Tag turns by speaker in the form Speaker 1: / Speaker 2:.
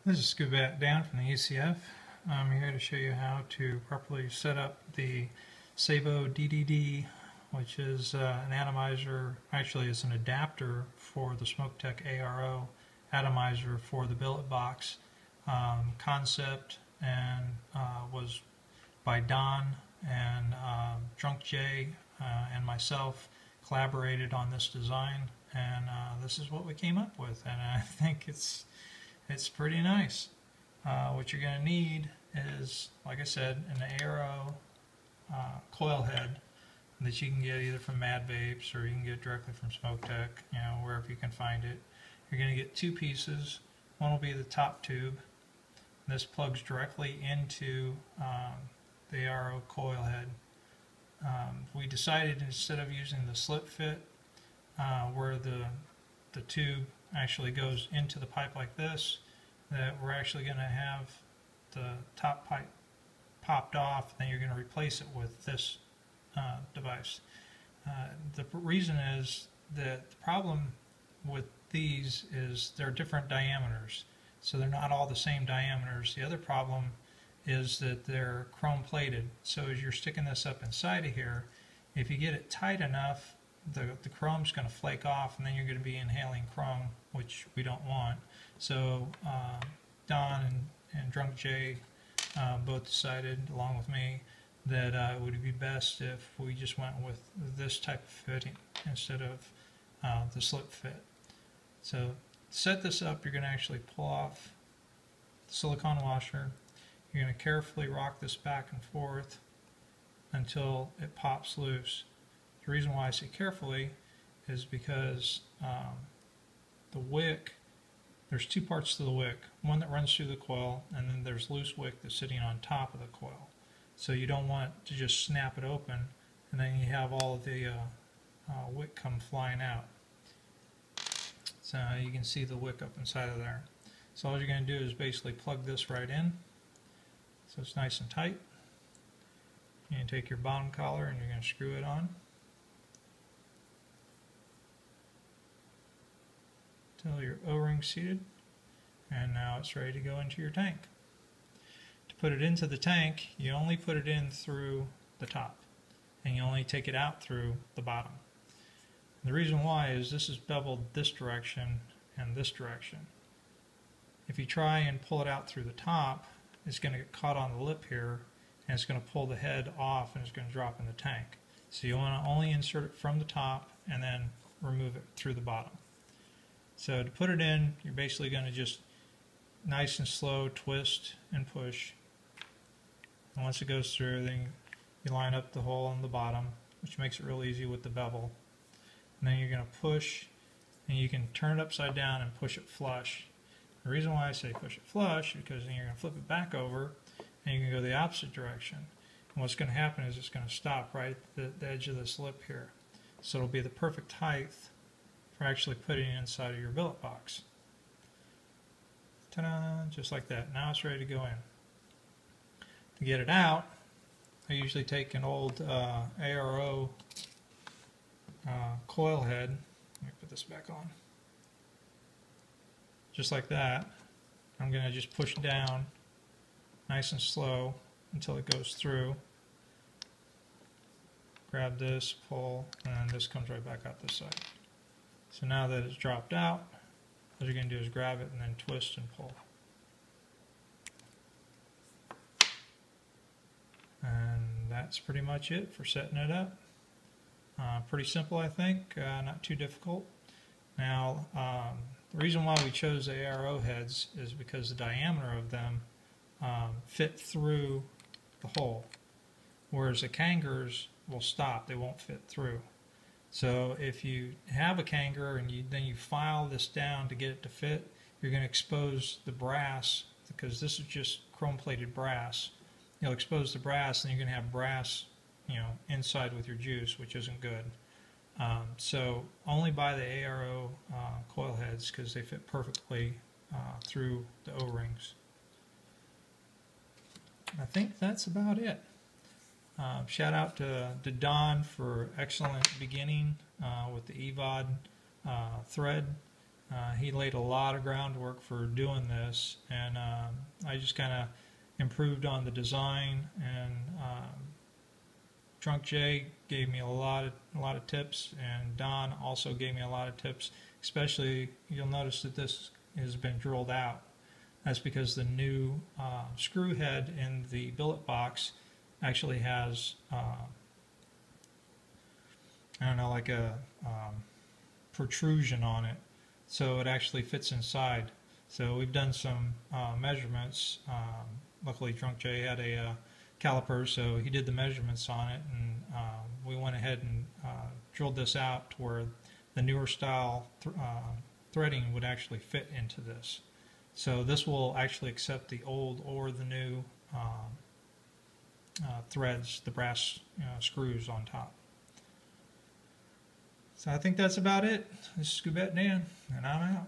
Speaker 1: This is Scuba Dan from the ECF. I'm here to show you how to properly set up the SABOT-DDD, which is an atomizer. Actually, it's an adapter for the Smoke-Tech ARO atomizer for the Billet Box. Concept and was by Don and Drunk J and myself collaborated on this design, and this is what we came up with, and I think it's pretty nice. What you're going to need is, like I said, an ARO coil head that you can get either from Mad Vapes or you can get directly from Smoke-Tech, wherever you can find it. You're going to get two pieces. One will be the top tube. This plugs directly into the ARO coil head. We decided, instead of using the slip fit where the tube actually goes into the pipe like this, that we're actually going to have the top pipe popped off, then you're going to replace it with this device. The reason is that the problem with these is they're different diameters, so they're not all the same diameters. The other problem is that they're chrome plated, so as you're sticking this up inside of here, if you get it tight enough, the chrome's going to flake off, and then you're going to be inhaling chrome, which we don't want. So Don and Drunk J both decided, along with me, that it would be best if we just went with this type of fitting instead of the slip fit. So to set this up, you're going to actually pull off the silicone washer. You're going to carefully rock this back and forth until it pops loose. The reason why I say carefully is because the wick, there's two parts to the wick, one that runs through the coil, and then there's loose wick that's sitting on top of the coil. So you don't want to just snap it open and then you have all of the wick come flying out. So you can see the wick up inside of there. So all you're going to do is basically plug this right in so it's nice and tight. You can take your bottom collar and you're going to screw it on until your O-ring's seated, and now it's ready to go into your tank. To put it into the tank, you only put it in through the top, and you only take it out through the bottom. The reason why is this is beveled this direction and this direction. If you try and pull it out through the top, it's going to get caught on the lip here, and it's going to pull the head off and it's going to drop in the tank. So you want to only insert it from the top and then remove it through the bottom. So to put it in, you're basically going to just nice and slow twist and push. And once it goes through, then you line up the hole on the bottom, which makes it real easy with the bevel. And then you're going to push, and you can turn it upside down and push it flush. The reason why I say push it flush is because then you're going to flip it back over, and you can go the opposite direction. And what's going to happen is it's going to stop right at the edge of this lip here. So it'll be the perfect height for actually putting it inside of your billet box. Ta-da! Just like that. Now it's ready to go in. To get it out, I usually take an old ARO coil head. Let me put this back on. Just like that. I'm going to just push down nice and slow until it goes through. Grab this, pull, and this comes right back out this side. So now that it's dropped out, all you're going to do is grab it and then twist and pull. And that's pretty much it for setting it up. Pretty simple, I think, not too difficult. Now, the reason why we chose the ARO heads is because the diameter of them fit through the hole, whereas the Kangers will stop, they won't fit through. So if you have a Kanger and then you file this down to get it to fit, you're going to expose the brass, because this is just chrome plated brass. You'll expose the brass and you're going to have brass inside with your juice, which isn't good. So only buy the ARO coil heads because they fit perfectly through the O-rings. I think that's about it. Shout out to Don for excellent beginning with the EVOD thread. He laid a lot of groundwork for doing this, and I just kind of improved on the design. And Drunk Jay gave me a lot of tips, and Don also gave me a lot of tips. Especially, you'll notice that this has been drilled out. That's because the new screw head in the billet box actually has I don't know, like a protrusion on it, so it actually fits inside. So we've done some measurements. Luckily, Drunk Jay had a caliper, so he did the measurements on it, and we went ahead and drilled this out to where the newer style threading would actually fit into this. So this will actually accept the old or the new threads, the brass screws on top. So I think that's about it. This is Scuba Dan, and I'm out.